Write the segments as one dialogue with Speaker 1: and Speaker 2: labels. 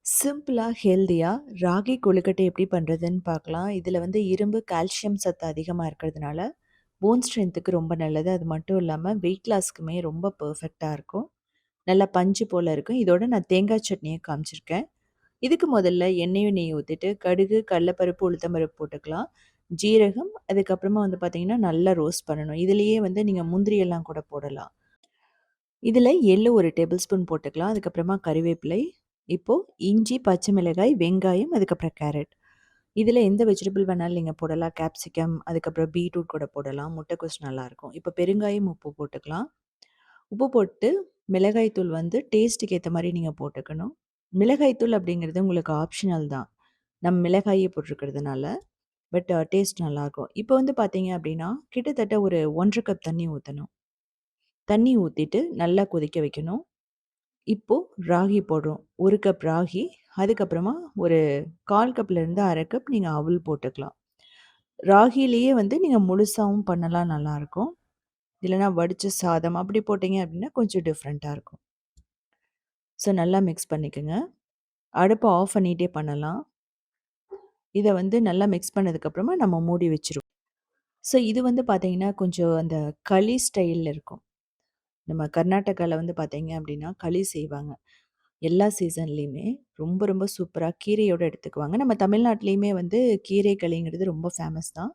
Speaker 1: சிம்பிளா, ஹெல்தியா ராகி கொழுக்கட்டை எப்படி பண்றதுன்னு பார்க்கலாம். இதில வந்து இரும்பு, கால்சியம் சத்து அதிகமா இருக்கிறதுனால, போன் ஸ்ட்ரென்த்துக்கு ரொம்ப நல்லது. அது மட்டும் இல்லாம வெயிட் லாஸ்க்குமே ரொம்ப பெர்ஃபெக்ட்டா இருக்கும். நல்லா பஞ்சு போல இருக்கும். இதோட நான் தேங்காய் சட்னியும் காமிச்சிருக்கேன். இதுக்கு முதல்ல எண்ணெயும் நெய் ஊத்திட்டு, கடுகு, கடலப்பருப்பு, உளுத்தம் பருப்பு போட்டுக்கலாம். ஜீரகம், அதுக்கப்புறமா வந்து பார்த்தீங்கன்னா, நல்லா ரோஸ்ட் பண்ணணும். இதிலேயே வந்து நீங்க முந்திரி எல்லாம் கூட போடலாம். இதில எள்ளு 1 டேபிள் ஸ்பூன் போட்டுக்கலாம். அதுக்கப்புறமா கறிவேப்பிலை, இப்போ இஞ்சி, பச்சை மிளகாய், வெங்காயம், அதுக்கப்புறம் கேரட். இதில எந்த வெஜிடபிள் வேணாலும் நீங்க போடலாம். கேப்சிகம், அதுக்கப்புறம் பீட்ரூட் கூட போடலாம். முட்டைக்கோஸ் நல்லாயிருக்கும். இப்போ பெருங்காயம், உப்பு போட்டுக்கலாம். உப்பு போட்டு மிளகாய் தூள் வந்து டேஸ்ட்டுக்கு ஏத்த மாரி நீங்க போட்டுக்கணும். மிளகாய் தூள் அப்படிங்கிறது உங்களுக்கு ஆப்ஷனல் தான். நம்ம மிளகாயே போட்டிருக்கிறதுனால. பட் டேஸ்ட் நல்லாயிருக்கும். இப்போ வந்து பார்த்தீங்க அப்படின்னா, கிட்டத்தட்ட ஒரு 1 1/2 கப் தண்ணி ஊத்தணும். தண்ணி ஊத்திட்டு நல்லா கொதிக்க வைக்கணும். இப்போ ராகி போடுறோம். 1 கப் ராகி, அதுக்கப்புறமா ஒரு 1/4 கப்லேருந்து 1/2 கப் நீங்க அவல் போட்டுக்கலாம். ராகிலேயே வந்து நீங்க முழுசாவும் பண்ணலாம் நல்லாயிருக்கும். இல்லன்னா வடிச்ச சாதம் அப்படி போட்டீங்க அப்படின்னா கொஞ்சம் டிஃப்ரெண்ட்டா இருக்கும். ஸோ நல்லா மிக்ஸ் பண்ணிக்கங்க. அடுப்ப ஆஃப் பண்ணிட்டே பண்ணலாம். இத வந்து நல்லா மிக்ஸ் பண்ணதுக்கப்புறமா நம்ம மூடி வச்சுருவோம். ஸோ இது வந்து பார்த்தீங்கன்னா, கொஞ்சம் அந்த களி ஸ்டைல்ல இருக்கும். நம்ம கர்நாடகால வந்து பார்த்தீங்க அப்படின்னா, களி செய்வாங்க. எல்லா சீசன்லேயுமே ரொம்ப ரொம்ப சூப்பரா கீரையோட எடுத்துக்குவாங்க. நம்ம தமிழ்நாட்டிலேயுமே வந்து கீரை களிங்கிறது ரொம்ப ஃபேமஸ் தான்.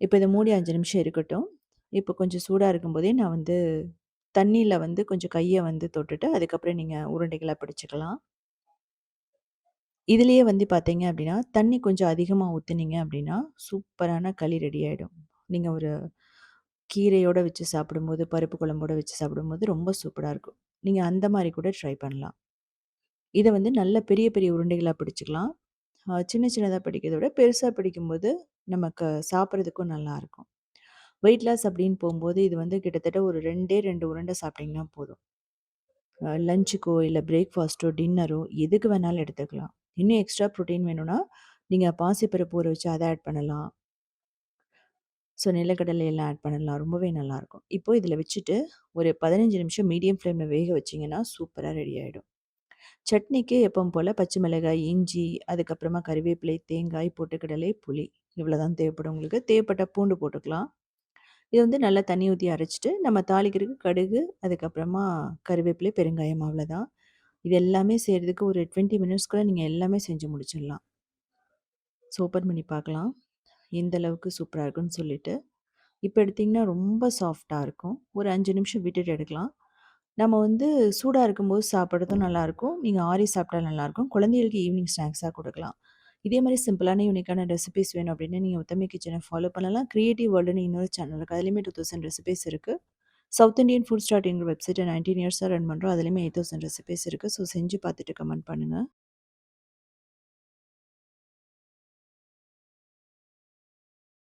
Speaker 1: இப்ப இத மூடி 5 நிமிஷம் இருக்கட்டும். இப்போ கொஞ்சம் சூடா இருக்கும்போதே நான் வந்து தண்ணீல வந்து கொஞ்சம் கைய வந்து தொட்டுட்டு, அதுக்கப்புறம் நீங்க உருண்டைகளா பிடிச்சுக்கலாம். இதிலேயே வந்து பார்த்தீங்க அப்படின்னா, தண்ணி கொஞ்சம் அதிகமா ஊத்துனீங்க அப்படின்னா, சூப்பரான களி ரெடி ஆயிடும். நீங்க ஒரு கீரையோட வச்சு சாப்பிடும்போது, பருப்பு குழம்போட வச்சு சாப்பிடும்போது ரொம்ப சூப்பரா இருக்கும். நீங்க அந்த மாரி கூட ட்ரை பண்ணலாம். இத வந்து நல்ல பெரிய பெரிய உருண்டைகளா பிடிச்சுக்கலாம். சின்ன சின்னதா பிடிக்கிறத விட பெருசா பிடிக்கும்போது, நமக்கு சாப்பிடுறதுக்கும் நல்லாயிருக்கும். வெயிட் லாஸ் அப்படின்னு போம்போது, இது வந்து கிட்டத்தட்ட ஒரு 2டே 2 உருண்டை சாப்பிட்டீங்கன்னா போதும். லஞ்சுக்கோ, இல்ல பிரேக்ஃபாஸ்ட்டோ, டின்னரோ எதுக்கு வேணாலும் எடுத்துக்கலாம். இன்னும் எக்ஸ்ட்ரா புரோட்டீன் வேணும்னா, நீங்க பாசிப்பருப்பு ஊற வச்சு அத ஆட் பண்ணலாம். ஸோ நிலக்கடலை எல்லாம் ஆட் பண்ணலாம். ரொம்பவே நல்லாயிருக்கும். இப்போ இதில வச்சுட்டு ஒரு 15 நிமிஷம் மீடியம் ஃப்ளேம்ல வேக வச்சீங்கன்னா, சூப்பரா ரெடி ஆயிடும். சட்னிக்கு எப்பவும் போல பச்சை மிளகாய், இஞ்சி, அதுக்கப்புறமா கறிவேப்பிலை, தேங்காய், பொட்டுக்கடலை, புளி இவ்வளோதான் தேவைப்படும் உங்களுக்கு. தேவைப்பட்டா பூண்டு போட்டுக்கலாம். இது வந்து நல்லா தண்ணி ஊத்தி அரைச்சுட்டு, நம்ம தாளிக்கிறதுக்கு கடுகு, அதுக்கப்புறமா கறிவேப்பிலை, பெருங்காயம் அவ்வளோதான். இது எல்லாமே செய்றதுக்கு ஒரு 20 மினிட்ஸ்க்குள்ள நீங்க எல்லாமே செஞ்சு முடிச்சிடலாம். ஸோ ஓப்பன் பண்ணி பார்க்கலாம். எந்த அளவுக்கு சூப்பரா இருக்குன்னு சொல்லிட்டு. இப்ப எடுத்தீங்கன்னா ரொம்ப சாஃப்ட்டா இருக்கும். ஒரு 5 நிமிஷம் விட்டுட்டு எடுக்கலாம். நம்ம வந்து சூடா இருக்கும்போது சாப்பிடுறதும் நல்லாயிருக்கும். நீங்க ஆறி சாப்பிட்டா நல்லாயிருக்கும். குழந்தைகளுக்கு ஈவினிங் ஸ்நாக்ஸா குடுக்கலாம். இதே மாரி சிம்பிளான யூனிக்கான ரெசிபீஸ் வேணும் அப்டின்னா, நீங்க உத்தமி கிச்சன ஃபாலோ பண்ணலாம். கிரியேட்டிவ் வேர்ல்டுன்னு இன்னொரு சேனல் இருக்கு. அதுலயுமே 2000 ரெசிபீஸ் இருக்கு. சவுத் இண்டியன் ஃபுட் ஸ்டார்ட்ங்கிற வெப்சைட்ட 19 இயர்ஸா ரன் பண்றோம். அதுலயுமே 8000 ரெசிபீஸ் இருக்கு. ஸோ செஞ்சு பார்த்துட்டு கமெண்ட் பண்ணுங்க.